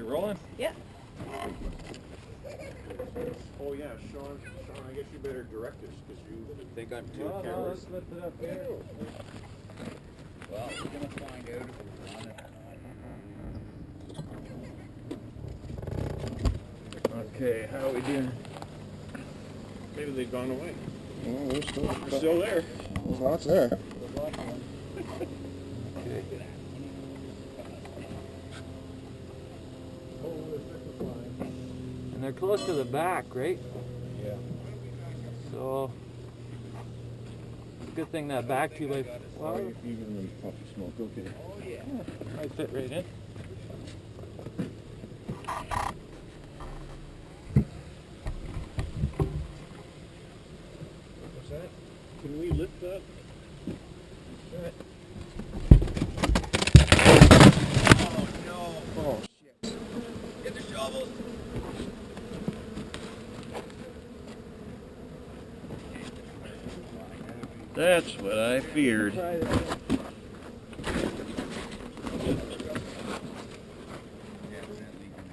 Rolling? Yeah. Oh yeah, Sean, I guess you better direct us because you Think I'm too No, careless? let's lift it up there. Well, we're gonna find out if we're on it or not. Okay, how are we doing? Maybe they've gone away. Oh, They're still there. There's lots there. Okay. And they're close to the back, right? Yeah. So, it's a good thing that back 2x, well, You can really puff the smoke, okay. might fit right in. What's that? Can we lift that? Oh no! Oh, Get the shovels! That's what I feared.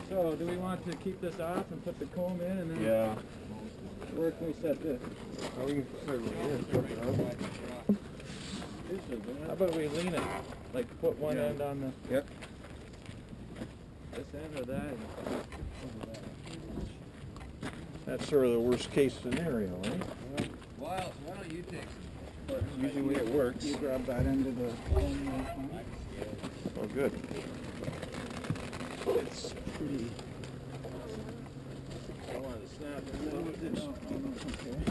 So, do we want to keep this off and put the comb in and then Yeah. where can we set this? oh, we can start with here. How about we lean it? Like put one end on the Yep. this end or that? That's sort of the worst case scenario, right? Well, why don't you take Usually it works. You grab that end of the Oh, good. It's pretty. I want to snap it a little bit.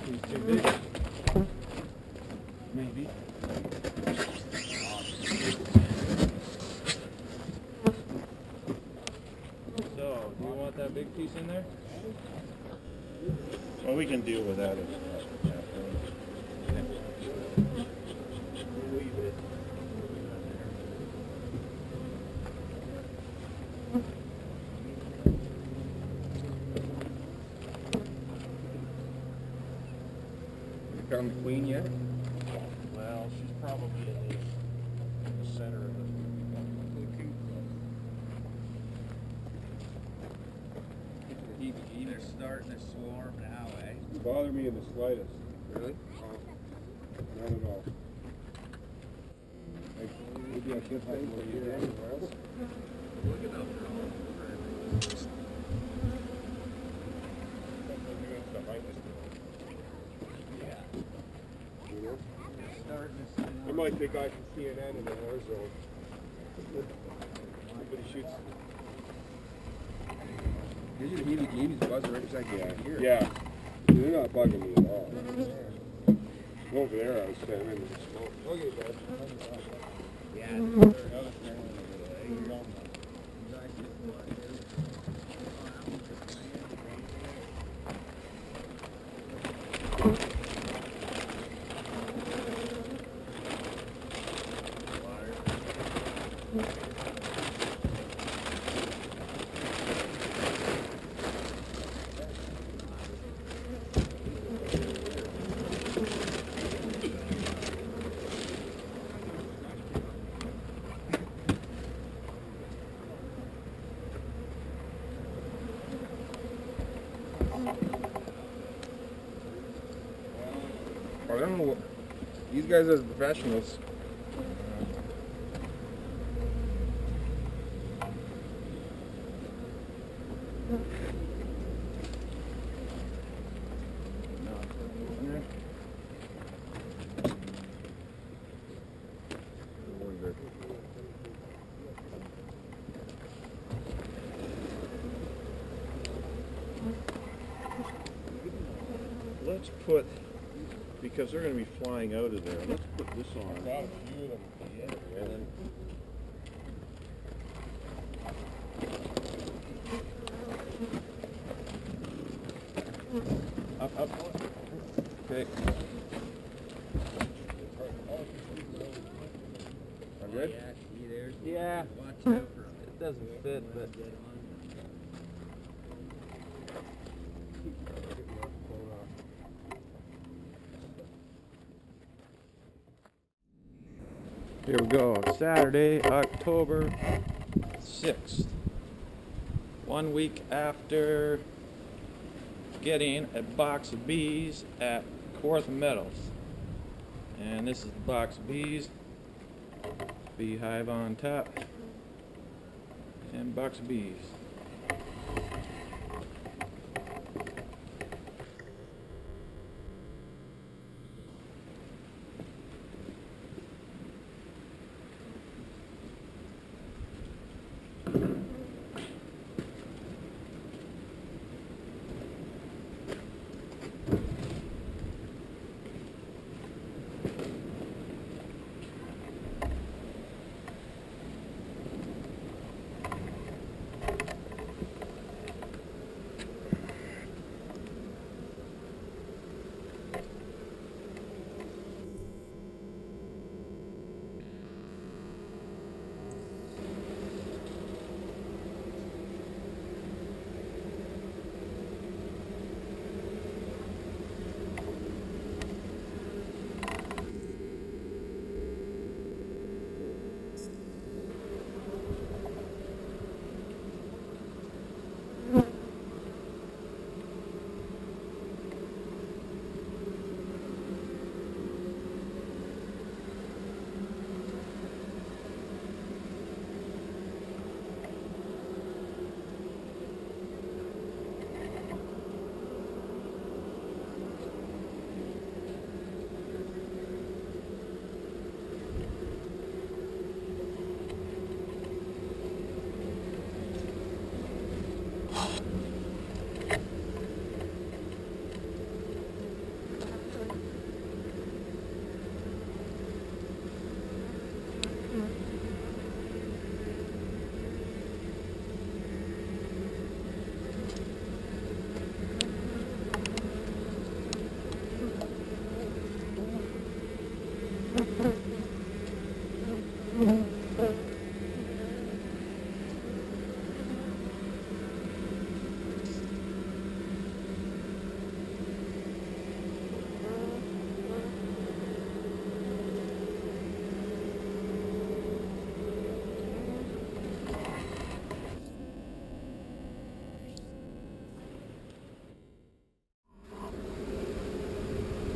He's too big. Maybe. So, do you want that big piece in there? Well, we can deal with that. found the queen yet? Well, she's probably in the center of the. They're starting to swarm now, eh? You bother me in the slightest. Really? Not at all. Like, maybe I should have more here anywhere else. Look at them. Yeah. You know? They're starting to I might think I can CNN in the war zone. Somebody shoots. These are heebie-jeebies buzzing right beside you out here. Yeah. They're not bugging me at all. Over there, I was standing in the smoke. Okay, bud. Yeah. I don't know what. These guys are professionals. let's put, because they're going to be flying out of there, let's put this on. Got a few of them at the end, And then up. Okay. I'm good? Yeah, see, there's Yeah. watch out for them. It doesn't fit, but here we go. Saturday, October 6th. 1 week after getting a box of bees at Kawartha Meadows. And this is the box of bees. Beehive on top. And box of bees.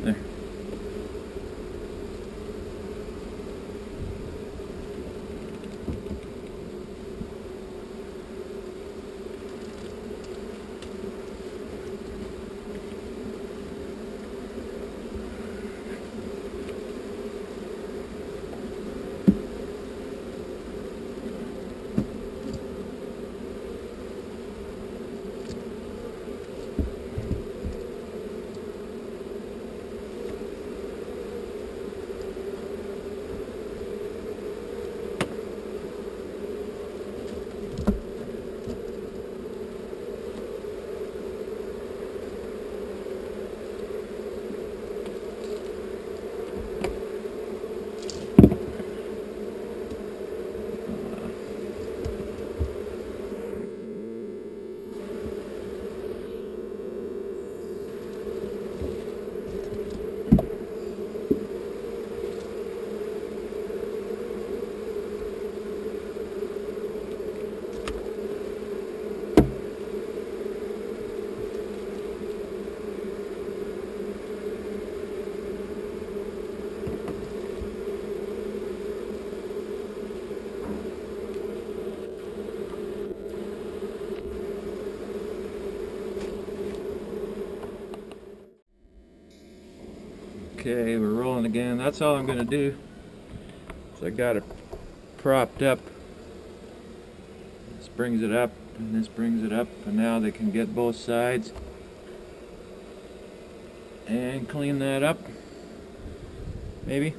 There. Okay, we're rolling again. That's all I'm gonna do. So I got it propped up. This brings it up, and this brings it up, and now they can get both sides. and clean that up. Maybe.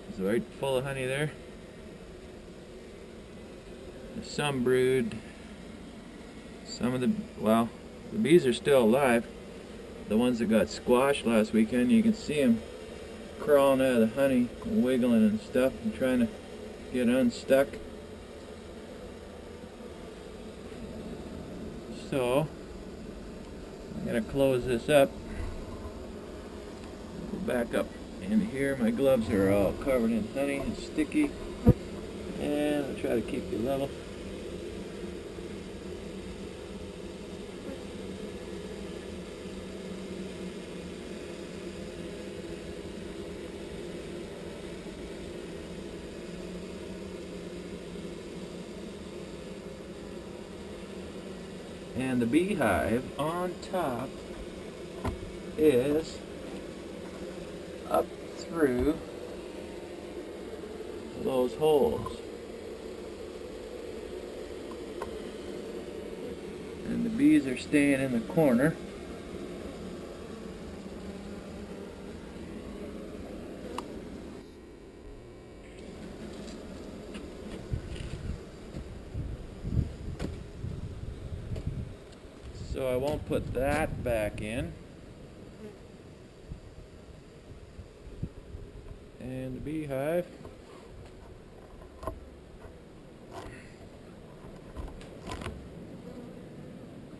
It's right full of honey there. There's some brood. Some of the, well, the bees are still alive. The ones that got squashed last weekend, you can see them crawling out of the honey, wiggling and stuff, and trying to get unstuck. So, I'm going to close this up. Go back up into here. My gloves are all covered in honey and sticky. And I'll try to keep you level. And the beehive on top is up through those holes. And the bees are staying in the corner. So I won't put that back in. And the beehive.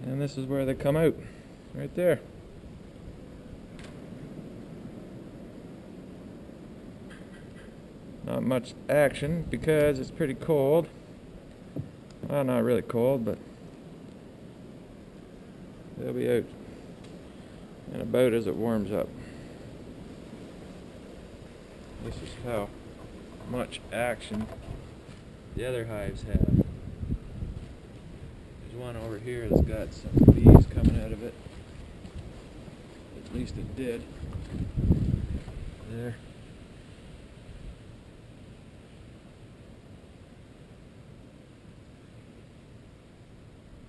And this is where they come out, right there. Not much action because it's pretty cold. Well, not really cold, but they'll be out in about as it warms up. This is how much action the other hives have. There's one over here that's got some bees coming out of it. At least it did. There.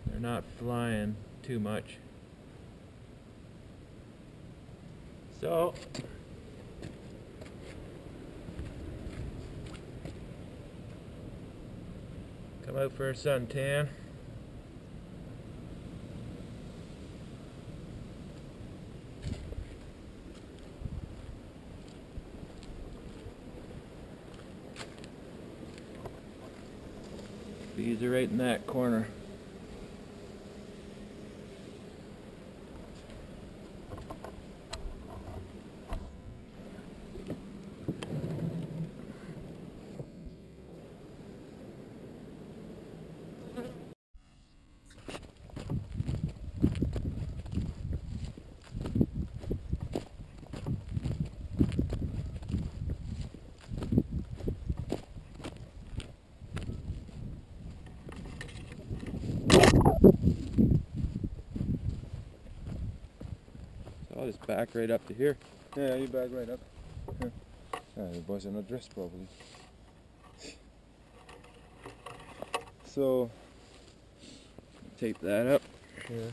They're not flying too much. So come out for a suntan. Bees are right in that corner. I'll just back right up to here. Yeah, you back right up. Here. The boys are not dressed properly. So, Tape that up. yeah.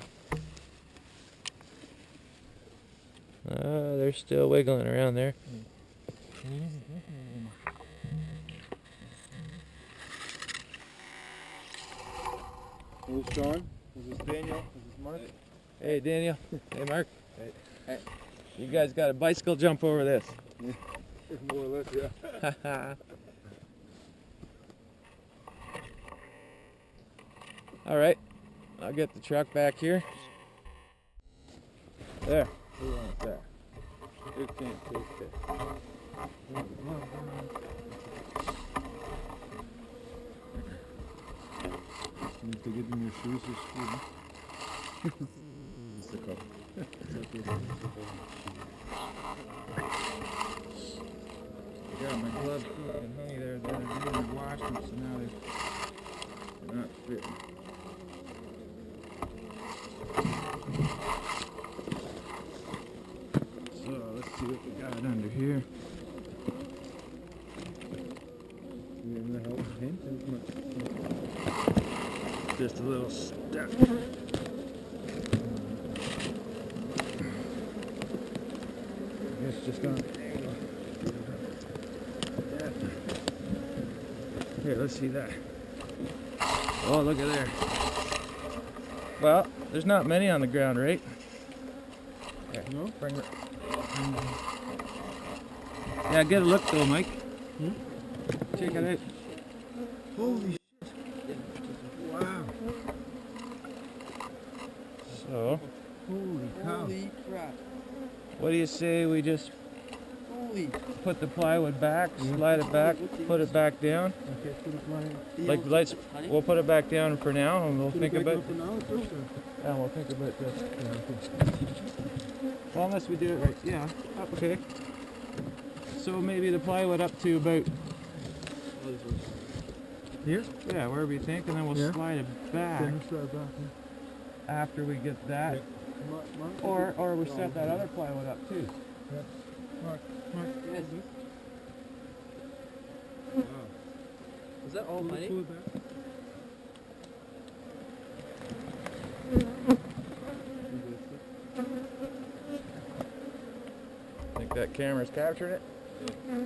They're still wiggling around there. Who's Sean? This is Daniel. This is Mark. Hey Daniel. Hey Mark. Hey. You guys got a bicycle jump over this. Yeah. More or less, yeah. Alright. I'll get the truck back here. There. Who wants that? You can't take that. You need to get in your shoes or something. It's the cup. I got my gloves full of honey there the other day and I washed them, so now they're not fitting. So let's see what we got under here. You gonna help him? Just a little stuff. just on. Yeah. Here, let's see that. Oh, look at there. Well, there's not many on the ground, right? Here, No? bring it. Yeah, get a look though, Mike. Check it out. Holy shit. Wow. So, Holy cow. Holy crap. what do you say we just Holy. put the plywood back, slide it back, put it back down? Okay, put it right. Like, we'll put it back down for now, and we'll think about. Now, first, Yeah, we'll think about this. Well, unless we do it right. Yeah. Okay. So maybe the plywood up to about here? yeah, wherever you think, and then we'll Yeah. slide it back Then slide back. after we get that. Yeah. Or we set that other plywood up too. Mark. Yes. Wow. Is that all money? Pull it back. Think that camera's captured it? You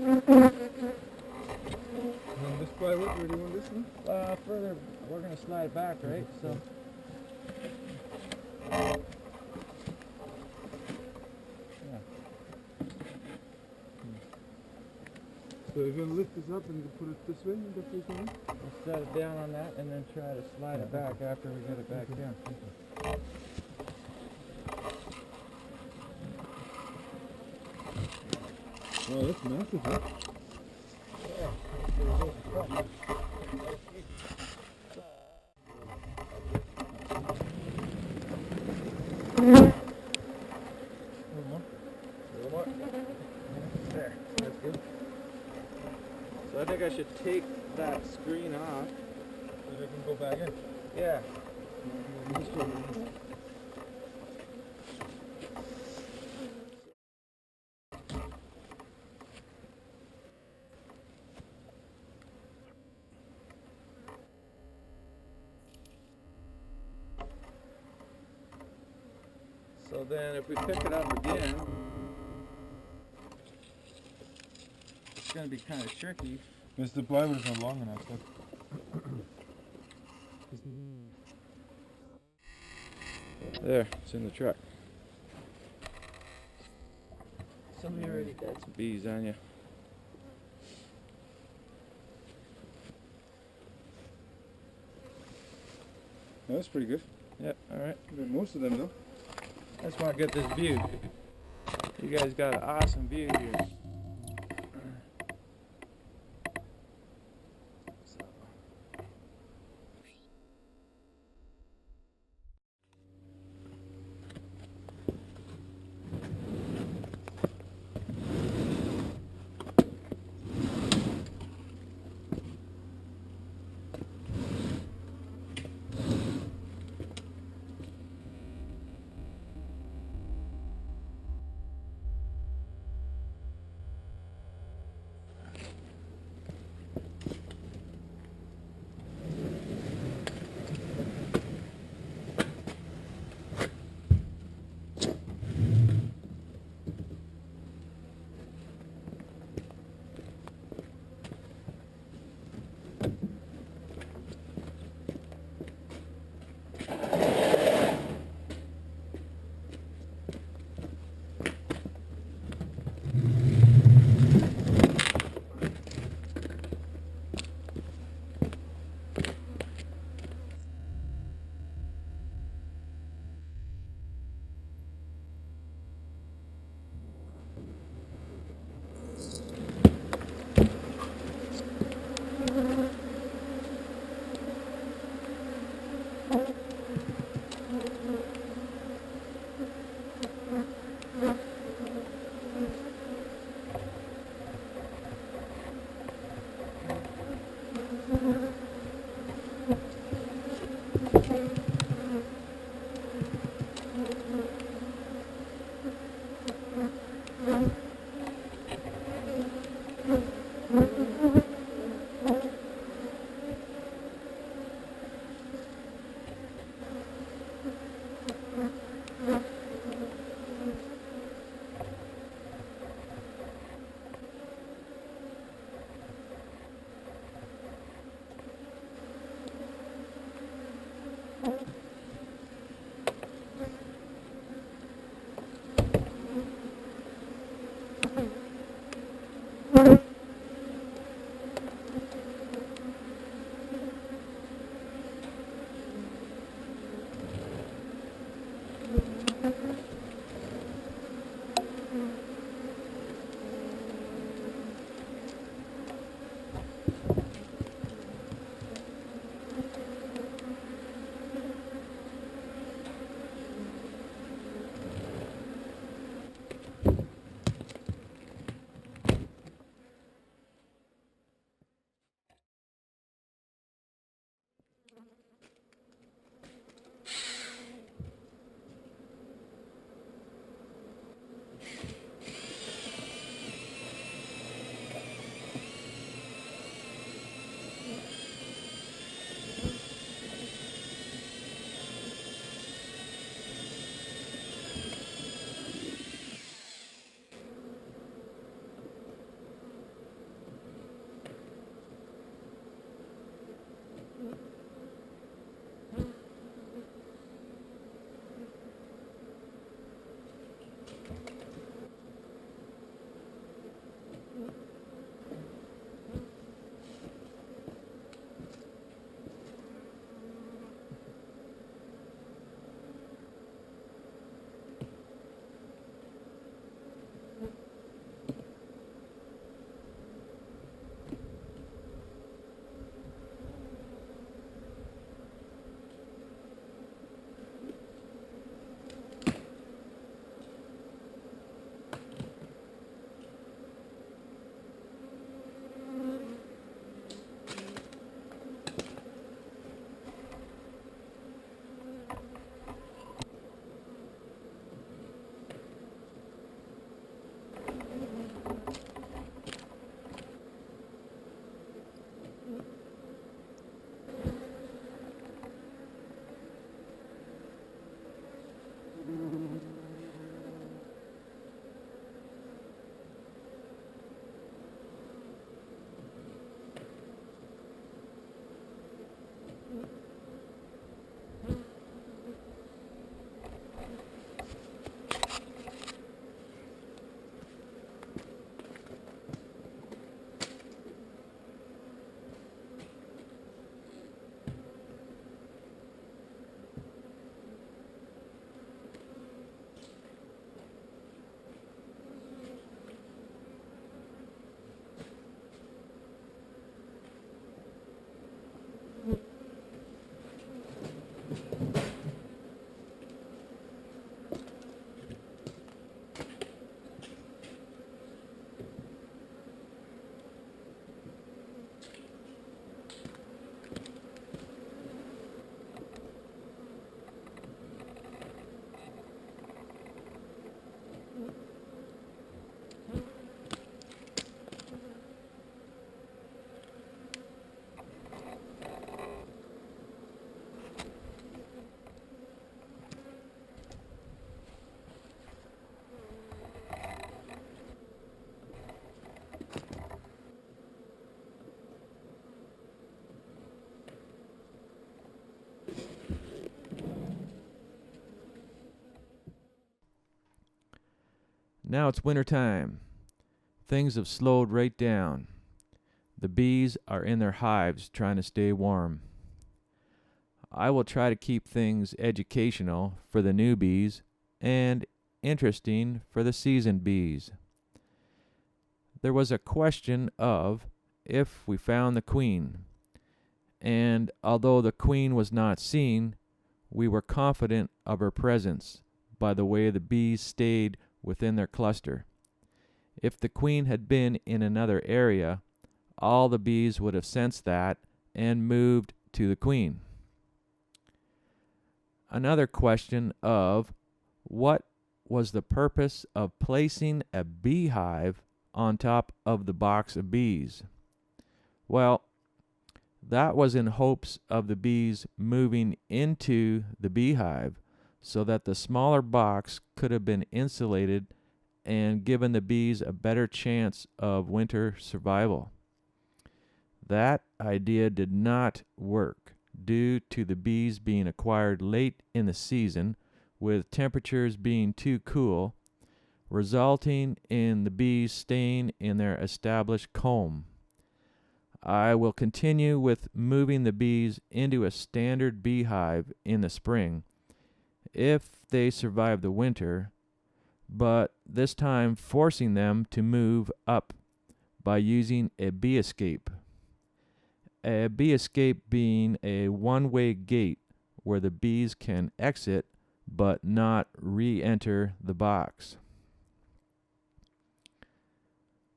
want this plywood, or do you want this one? Further, we're gonna slide it back, right? So. So you're going to lift this up and put it this way? That's what you're saying? We'll set it down on that and then try to slide it back after we get it back down. Oh, that's massive, huh? There, that's good. So I think I should take that screen off. So they can go back in. Yeah. So then if we pick it up again, it's going to be kind of tricky. Because the plywood is not long enough. There, it's in the truck. Somebody already did. Some bees on you. That's pretty good. Yep, alright. Most of them, though. I just want to get this view. You guys got an awesome view here. Now it's winter time. Things have slowed right down. The bees are in their hives trying to stay warm. I will try to keep things educational for the newbies and interesting for the seasoned bees. There was a question of if we found the queen, and although the queen was not seen, we were confident of her presence by the way the bees stayed within their cluster. If the queen had been in another area, all the bees would have sensed that and moved to the queen. Another question of what was the purpose of placing a beehive on top of the box of bees? Well, that was in hopes of the bees moving into the beehive so that the smaller box could have been insulated and given the bees a better chance of winter survival. That idea did not work due to the bees being acquired late in the season with temperatures being too cool, resulting in the bees staying in their established comb. I will continue with moving the bees into a standard beehive in the spring if they survive the winter, but this time forcing them to move up by using a bee escape. A bee escape being a one-way gate where the bees can exit but not re-enter the box.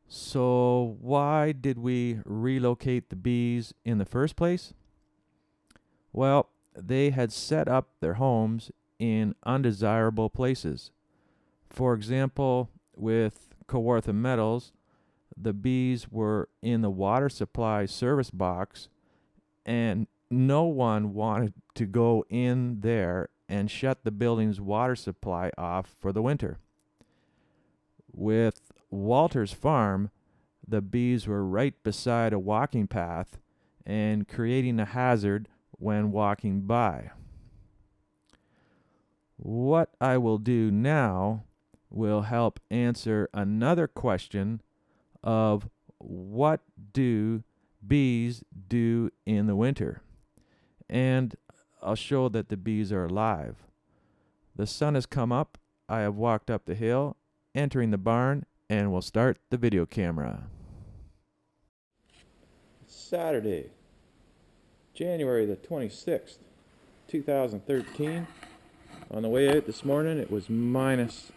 So why did we relocate the bees in the first place? Well, they had set up their homes in undesirable places. For example, with Kawartha Metals, the bees were in the water supply service box, and no one wanted to go in there and shut the building's water supply off for the winter. With Walter's Farm, the bees were right beside a walking path and creating a hazard when walking by. What I will do now will help answer another question of what do bees do in the winter? And I'll show that the bees are alive. The sun has come up. I have walked up the hill, entering the barn, and we'll start the video camera. Saturday, January the 26th, 2013. On the way out this morning, it was minus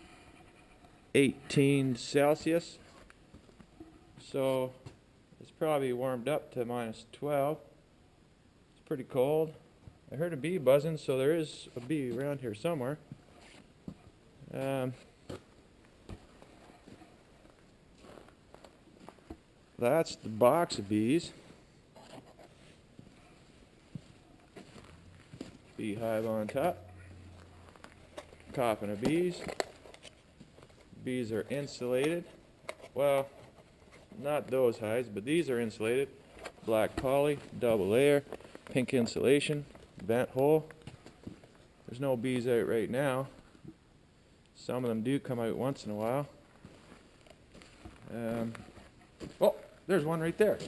18 Celsius. So it's probably warmed up to minus 12. It's pretty cold. I heard a bee buzzing, so there is a bee around here somewhere. That's the box of bees. Beehive on top. Coffin of bees. Bees are insulated. Well, not those hives, but these are insulated. Black poly, double layer, pink insulation, vent hole. There's no bees out right now. Some of them do come out once in a while. Oh, there's one right there.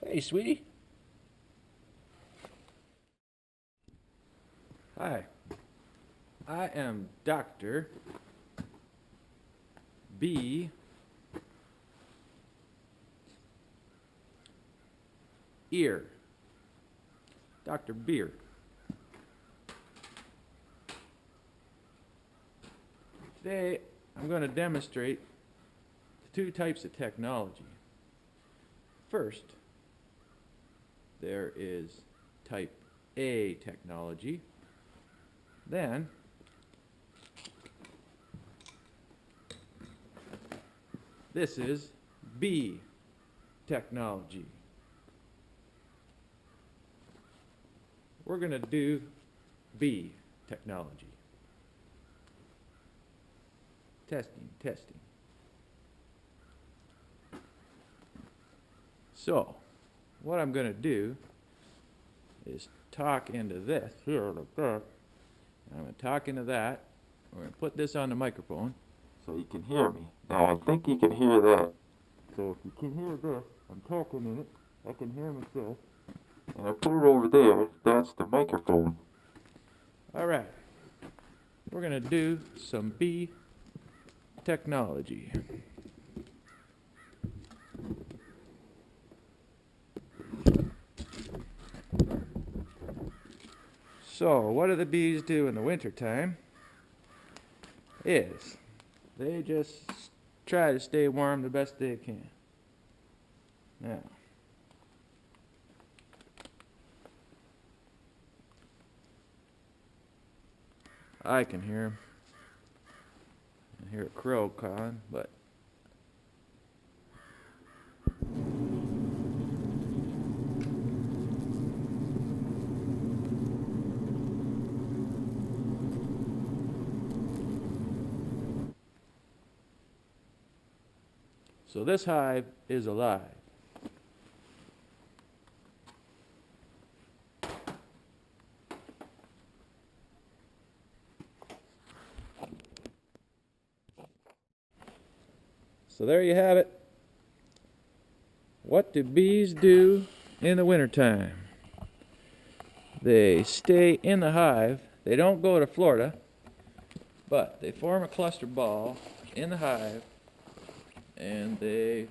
Hey, sweetie. Hi. I am Dr. B. Ear. Dr. Beer. Today I'm going to demonstrate the two types of technology. First, there is type A technology. Then this is B technology. We're going to do B technology. Testing, testing. So, what I'm going to do is talk into this here like that. I'm going to talk into that. We're going to put this on the microphone so you can hear me. Now, I think you can hear that. So if you can hear this, I'm talking in it. I can hear myself. And I put it over there. That's the microphone. All right. We're going to do some bee technology. So, what do the bees do in the wintertime? Is they just try to stay warm the best they can. Now, I can hear him. I hear a crow calling, but so this hive is alive. So there you have it. What do bees do in the wintertime? They stay in the hive. They don't go to Florida, but they form a cluster ball in the hive, and they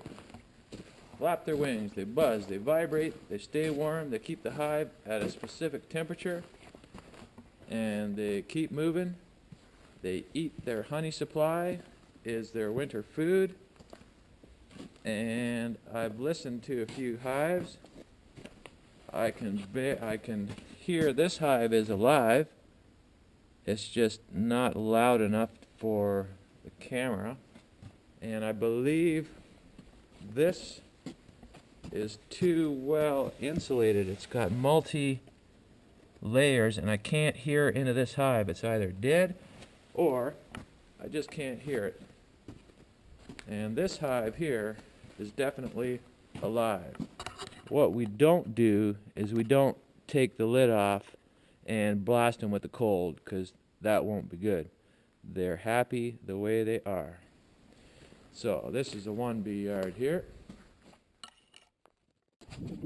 flap their wings, they buzz, they vibrate, they stay warm, they keep the hive at a specific temperature, and they keep moving. They eat their honey supply, is their winter food, and I've listened to a few hives. I can hear this hive is alive. It's just not loud enough for the camera, and I believe this is too well insulated. It's got multi layers, and I can't hear into this hive. It's either dead or I just can't hear it. And this hive here is definitely alive. What we don't do is we don't take the lid off and blast them with the cold, because that won't be good. They're happy the way they are. So this is a 1 bee yard here.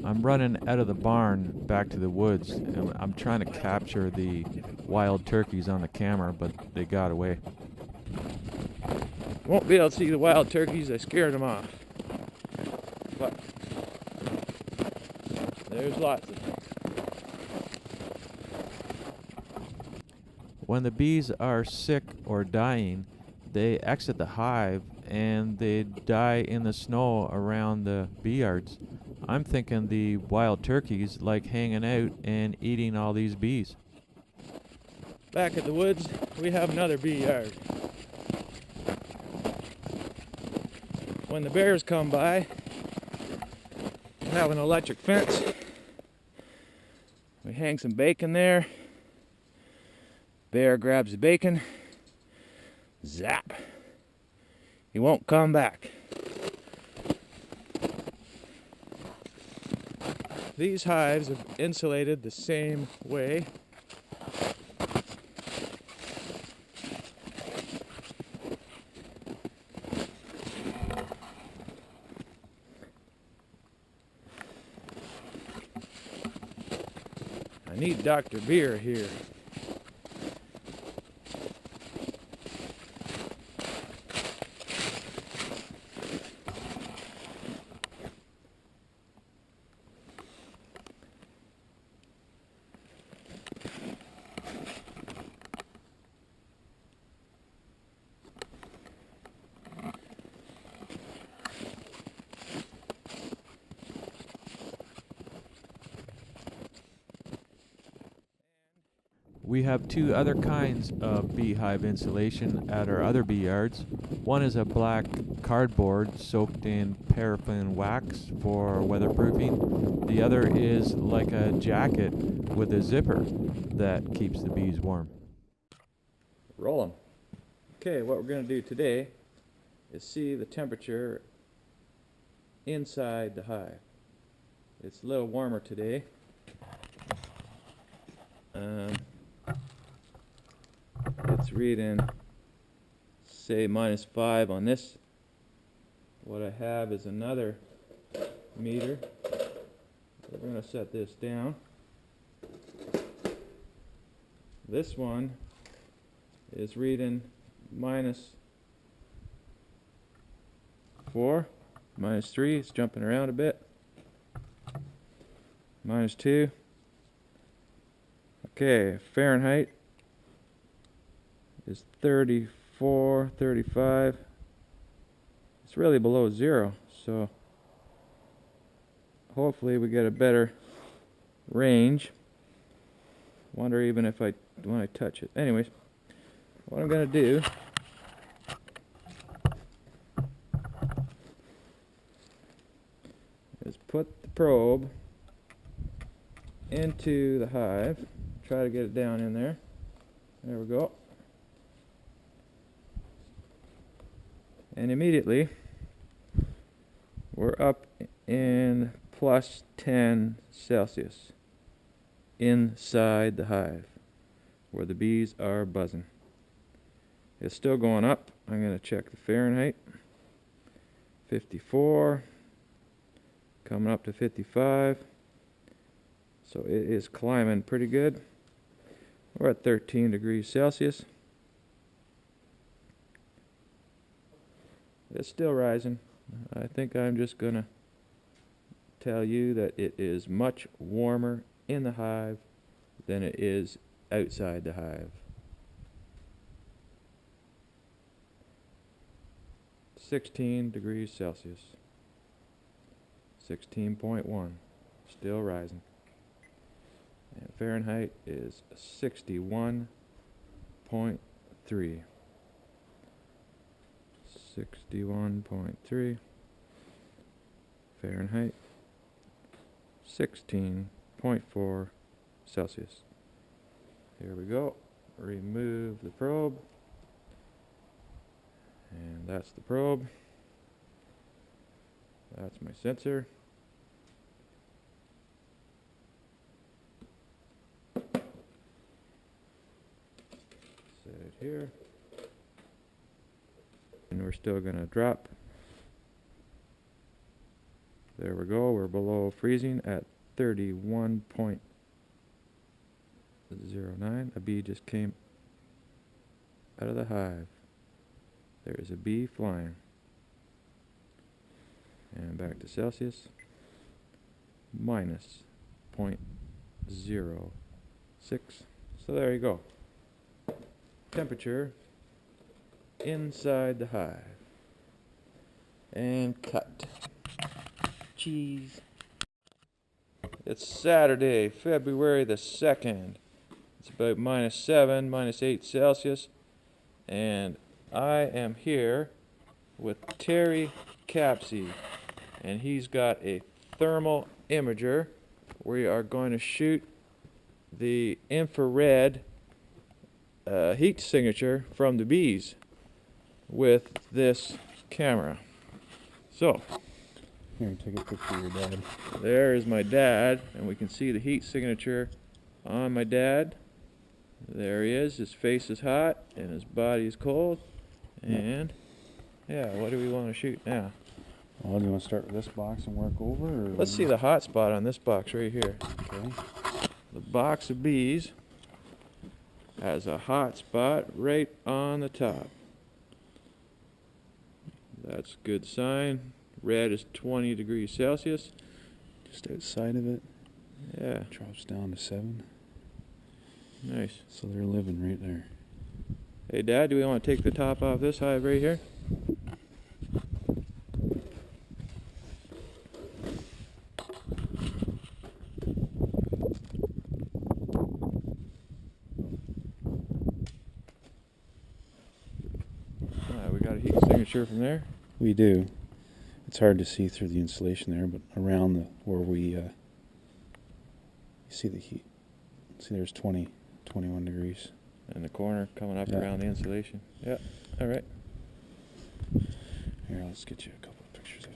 I'm running out of the barn back to the woods, and I'm trying to capture the wild turkeys on the camera, but they got away. Won't be able to see the wild turkeys. I scared them off. But there's lots of them. When the bees are sick or dying, they exit the hive and they die in the snow around the bee yards. I'm thinking the wild turkeys like hanging out and eating all these bees. Back at the woods, we have another bee yard. When the bears come by, we have an electric fence. We hang some bacon there. Bear grabs the bacon. Zap. He won't come back. These hives are insulated the same way. I need Dr. Beer here. We have two other kinds of beehive insulation at our other bee yards. One is a black cardboard soaked in paraffin wax for weatherproofing. The other is like a jacket with a zipper that keeps the bees warm. Roll 'em. Okay, what we're going to do today is see the temperature inside the hive. It's a little warmer today. It's reading, say, -5 on this. What I have is another meter. We're going to set this down. This one is reading -4, -3. It's jumping around a bit. -2. Okay, Fahrenheit is 34, 35. It's really below 0, so hopefully we get a better range. Wonder even if when I touch it. Anyways, what I'm going to do is put the probe into the hive. Try to get it down in there. There we go. And immediately we're up in +10 Celsius inside the hive where the bees are buzzing. It's still going up. I'm going to check the Fahrenheit. 54, coming up to 55. So it is climbing pretty good. We're at 13 degrees Celsius. It's still rising. I think I'm just gonna tell you that it is much warmer in the hive than it is outside the hive. 16 degrees Celsius. 16.1. Still rising. And Fahrenheit is 61.3. 61.3. Fahrenheit. 16.4 Celsius. Here we go. Remove the probe. And that's the probe. That's my sensor. Set it here. And we're still going to drop. There we go. We're below freezing at 31.09. A bee just came out of the hive. There is a bee flying. And back to Celsius. Minus 0.06. So there you go. Temperature inside the hive. And cut. Cheese. It's Saturday, February the 2nd. It's about -7, -8 Celsius. And I am here with Terry Capsey. And he's got a thermal imager. We are going to shoot the infrared heat signature from the bees with this camera. So, here, take a picture of your dad. there is my dad, and we can see the heat signature on my dad. There he is. His face is hot, and his body is cold. And, yeah, what do we want to shoot now? Well, do you want to start with this box and work over? Or Let's see the hot spot on this box right here. Okay. The box of bees has a hot spot right on the top. That's a good sign. Red is 20 degrees Celsius. Just outside of it. Yeah, Drops down to 7. nice. So they're living right there. Hey, Dad, do we want to take the top off this hive right here? We got a heat signature from there. We do. It's hard to see through the insulation there, but around where we you see the heat. See, there's 21 degrees. In the corner, coming up Yeah. around the insulation. Yeah, all right. Here, let's get you a couple of pictures of it.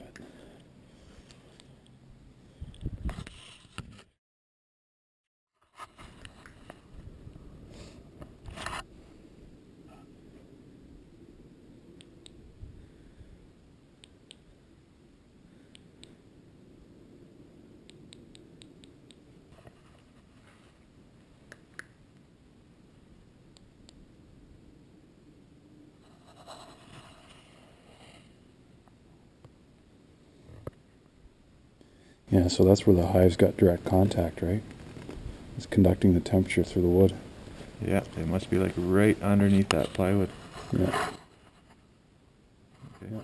Yeah, so that's where the hive's got direct contact, right? It's conducting the temperature through the wood. Yeah, it must be like right underneath that plywood. Yeah. Okay.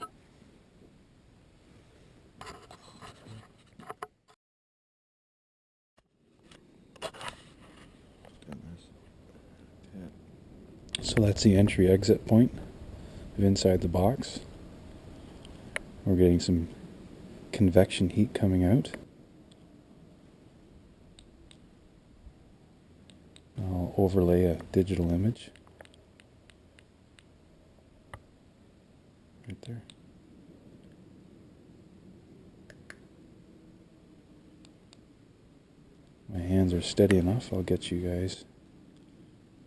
Yeah. So that's the entry-exit point of inside the box. We're getting some convection heat coming out. I'll overlay a digital image right there. My hands are steady enough. I'll get you guys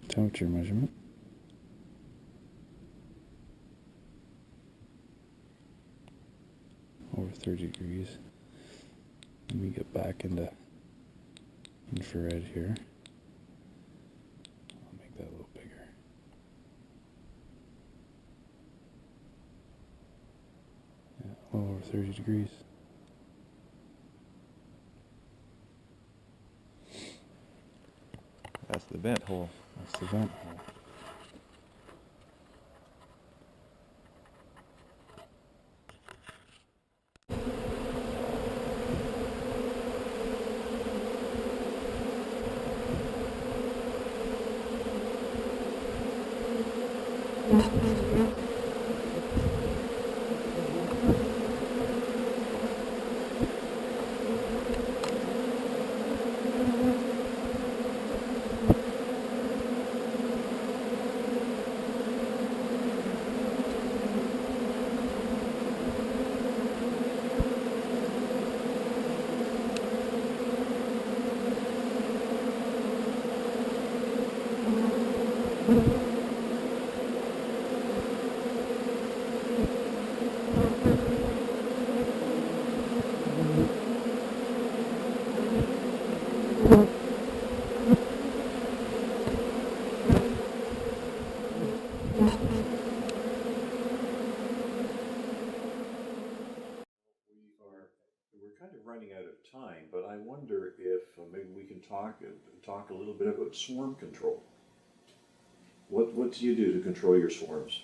temperature measurement. 30 degrees. Let me get back into infrared here. I'll make that a little bigger. Yeah, well over 30 degrees. That's the vent hole. That's the vent hole. We're kind of running out of time, but I wonder if maybe we can talk a little bit about swarm control. What do you do to control your swarms?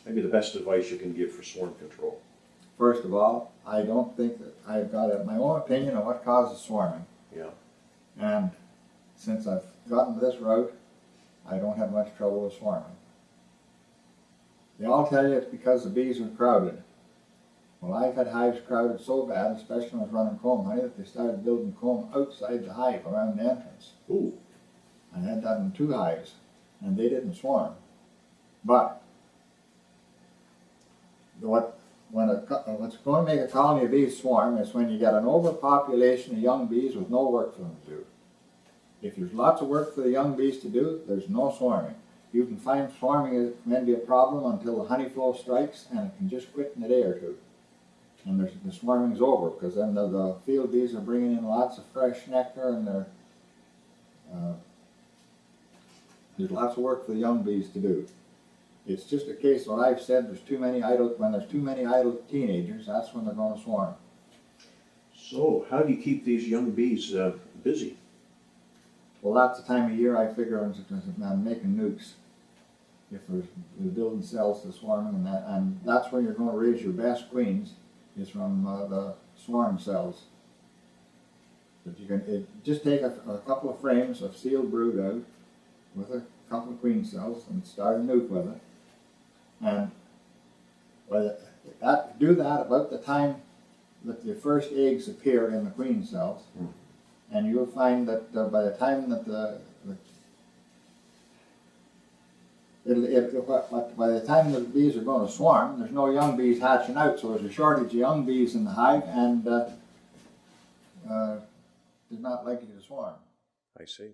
Maybe the best advice you can give for swarm control. First of all, I don't think that I've got my own opinion on what causes swarming. Yeah. And since I've gotten this route, I don't have much trouble with swarming. They all tell you it's because the bees are crowded. Well, I've had hives crowded so bad, especially when I was running comb honey, that they started building comb outside the hive around the entrance. Ooh. I had that in 2 hives, and they didn't swarm. But what's going to make a colony of bees swarm is when you get an overpopulation of young bees with no work for them to do. If there's lots of work for the young bees to do, there's no swarming. You can find swarming can be a problem until the honey flow strikes, and it can just quit in a day or 2. And the swarming's over, because then the field bees are bringing in lots of fresh nectar, and there's lots of work for the young bees to do. It's just a case of what I've said, when there's too many idle teenagers, that's when they're going to swarm. So how do you keep these young bees busy? Well, that's the time of year I figure I'm making nukes. If we're building cells to swarming, and that's when you're going to raise your best queens, is from the swarm cells. But you can just take a couple of frames of sealed brood out with a couple of queen cells and start a nuke with it. And do that about the time that the first eggs appear in the queen cells, and you'll find that by the time that by the time the bees are going to swarm, there's no young bees hatching out, so there's a shortage of young bees in the hive, and they're not likely to swarm. I see.